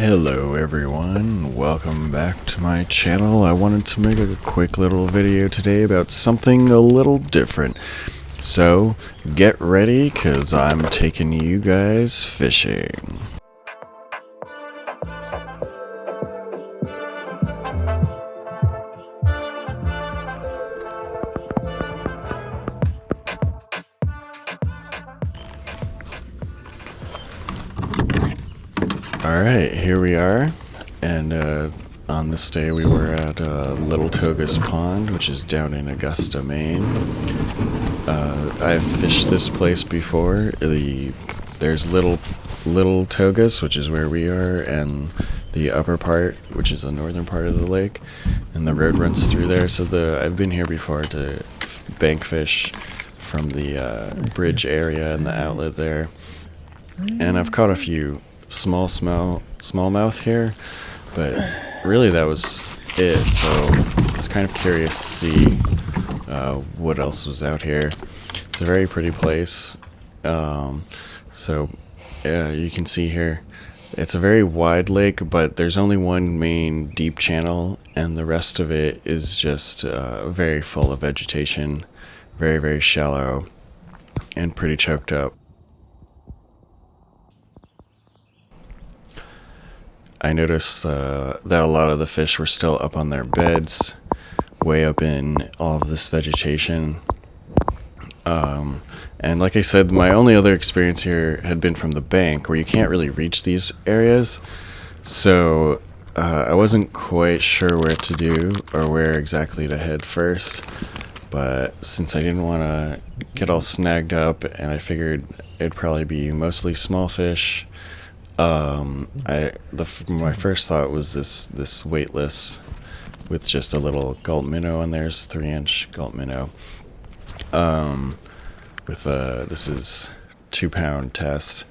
Hello everyone, welcome back to my channel. I wanted to make a quick little video today about something a little different. So, get ready, cause I'm taking you guys fishing. Alright, here we are, and on this day we were at Little Togus Pond, which is down in Augusta, Maine. I've fished this place before. There's Little Togus, which is where we are, and the upper part, which is the northern part of the lake, and the road runs through there. So I've been here before to bank fish from the bridge area and the outlet there, and I've caught a few smallmouth here, but really that was it. So I was kind of curious to see what else was out here. It's a very pretty place. So you can see here, it's a very wide lake, but there's only one main deep channel, and the rest of it is just very full of vegetation, very shallow, and pretty choked up. I noticed that a lot of the fish were still up on their beds, way up in all of this vegetation. And like I said, my only other experience here had been from the bank, where you can't really reach these areas. So I wasn't quite sure where to do or where exactly to head first. But since I didn't want to get all snagged up, and I figured it'd probably be mostly small fish, my first thought was this weightless with just a little gulp minnow on there. It's 3-inch gulp minnow. This is 2-pound test,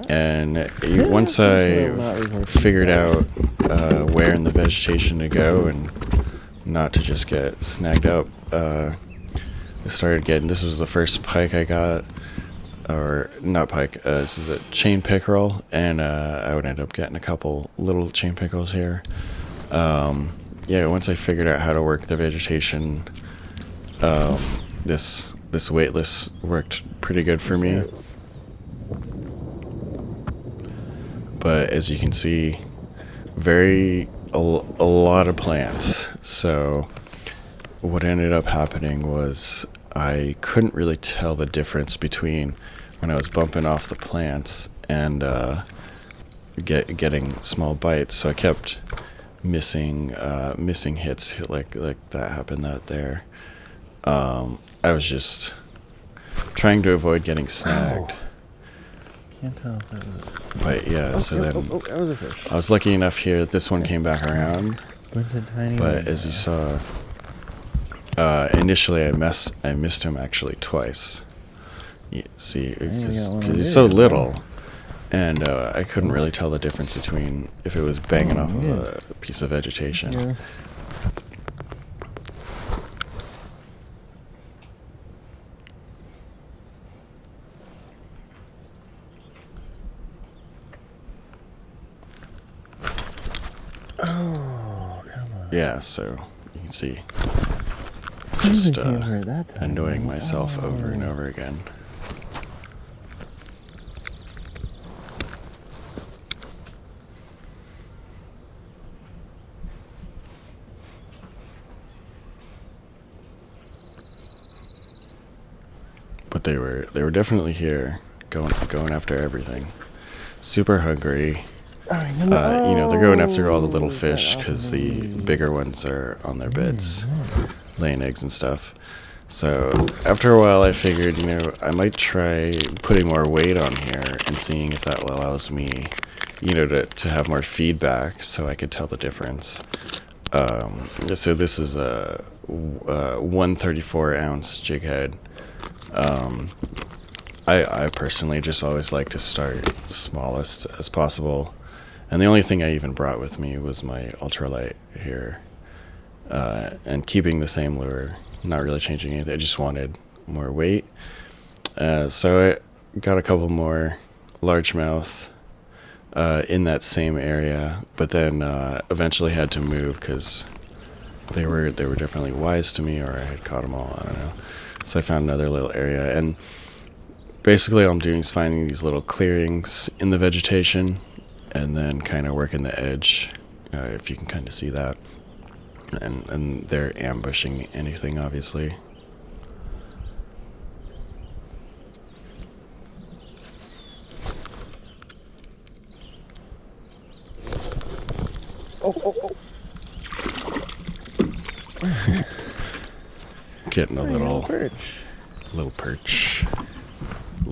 and once I figured out where in the vegetation to go and not to just get snagged up, I started getting. This was the first pike I got. Or not pike, this is a chain pickerel, and I would end up getting a couple little chain pickerels here. Yeah, once I figured out how to work the vegetation, this weightless worked pretty good for me. But as you can see, a lot of plants. So what ended up happening was I couldn't really tell the difference between when I was bumping off the plants and getting small bites. So I kept missing hits like that happened there. I was just trying to avoid getting snagged. Can't tell if that was. But yeah, so then that was a fish. I was lucky enough here. This one came back around, but as you saw. Initially, I missed him actually twice. See, because he's so little, and I couldn't really tell the difference between if it was banging off of a piece of vegetation. Yeah. Oh, come on. Yeah, so you can see. Just annoying myself over and over again. But they were definitely here, going after everything. Super hungry. They're going after all the little fish because the bigger ones are on their beds, laying eggs and stuff. So after a while I figured, I might try putting more weight on here and seeing if that allows me, to have more feedback so I could tell the difference. So this is a 134-ounce jig head. I personally just always like to start smallest as possible. And the only thing I even brought with me was my ultralight here. And keeping the same lure, not really changing anything. I just wanted more weight. So I got a couple more largemouth in that same area, but then eventually had to move because they were definitely wise to me, or I had caught them all. I don't know. So I found another little area, and basically all I'm doing is finding these little clearings in the vegetation, and then kind of working the edge, if you can kind of see that. And they're ambushing anything, obviously. Oh. Getting a little perch.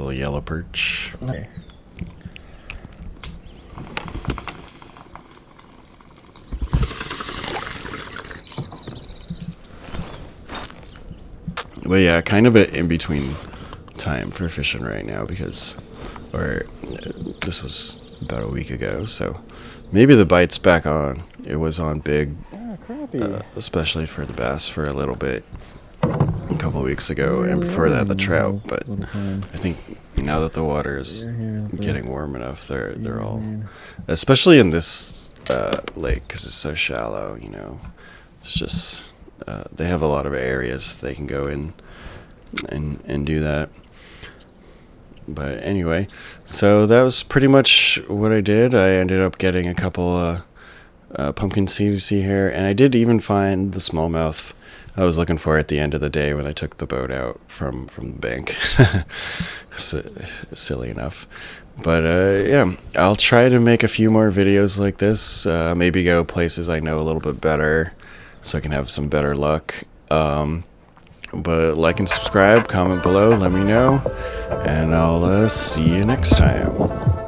little yellow perch. Okay. But yeah, kind of an in-between time for fishing right now because, this was about a week ago, so maybe the bite's back on. It was on big, Crappie. especially for the bass for a little bit a couple of weeks ago, and before that the trout. But I think now that the water is getting warm enough, they're all, especially in this lake because it's so shallow. You know, it's just they have a lot of areas they can go in and do that. But anyway, so that was pretty much what I did. I ended up getting a couple pumpkin seed you see here, and I did even find the smallmouth I was looking for at the end of the day when I took the boat out from the bank. So, silly enough. But yeah, I'll try to make a few more videos like this. Maybe go places I know a little bit better so I can have some better luck. But like and subscribe, comment below, let me know, and I'll see you next time.